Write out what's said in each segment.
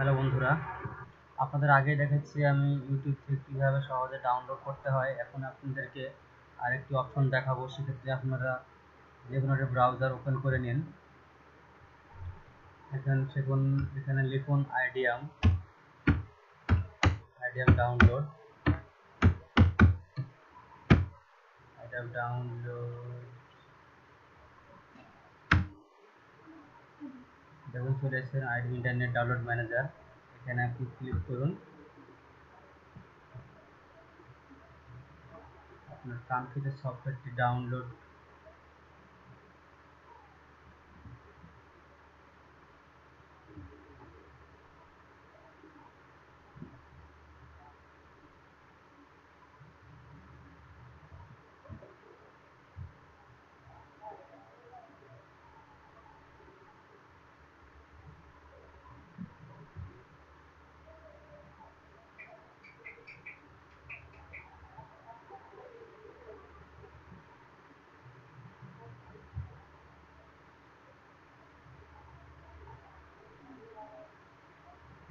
Hello বন্ধুরা, আপনাদের আগেই দেখাচ্ছি আমি ইউটিউব থেকে কীভাবে সহজে ডাউনলোড করতে হয়। এখন আপনাদেরকে আরেকটি অপশন দেখাবো। সেক্ষেত্রে আপনারা যে কোনো একটা ব্রাউজার ওপেন করে নিন। এখানে লিখুন আইডিয়াম ডাউনলোড। দেখুন চলে এসেছেন আইডিয়াম ইন্টারনেট ডাউনলোড ম্যানেজার। এখানে আপনি ক্লিক করুন। আপনার কাঙ্ক্ষিত সফটওয়্যারটি ডাউনলোড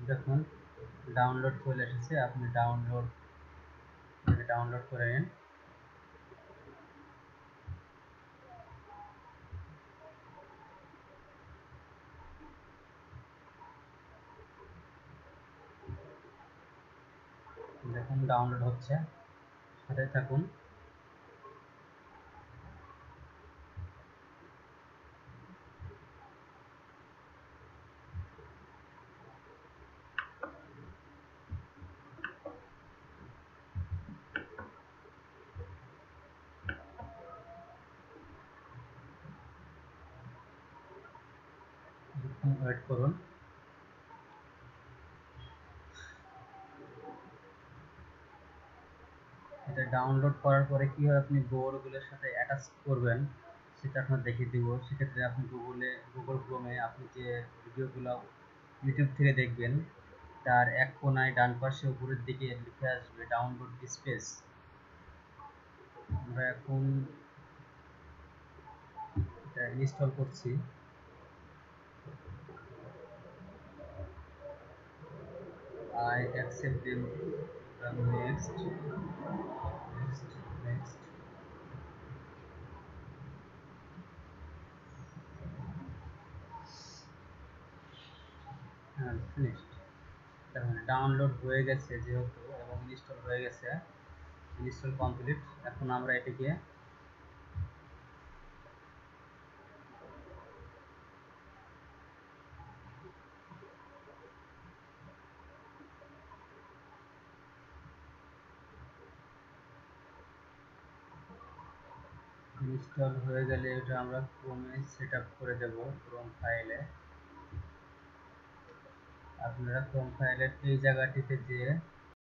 দেখুন ডাউনলোড চলে এসেছে। আপনি ডাউনলোড করে নিন। দেখুন ডাউনলোড হচ্ছে, সাথে থাকুন। ওয়েট করুন। এটা ডাউনলোড করার পরে কীভাবে আপনি গুগলগুলোর সাথে অ্যাটাচ করবেন সেটা আপনার দেখিয়ে দেবো। সেক্ষেত্রে আপনি গুগল ক্রোমে আপনি যে ভিডিওগুলো ইউটিউব থেকে দেখবেন তার এক কোনায় ডান পাশে উপরের দিকে লিখে আসবে ডাউনলোড স্পেস। আমরা এখন এটা ইনস্টল করছি। I accept them. Next. Finished. দেখুন ডাউনলোড হয়ে গেছে যেহেতু, এবং ইনস্টল হয়ে গেছে। Install complete. এখন আমরা এটিকে ইনস্টল হয়ে গেলে এটা আমরা ক্রোমে সেট আপ করে দেব। ক্রোম ফাইলে আপনারা ক্রোম ফাইলের এই জায়গাটিতে যেয়ে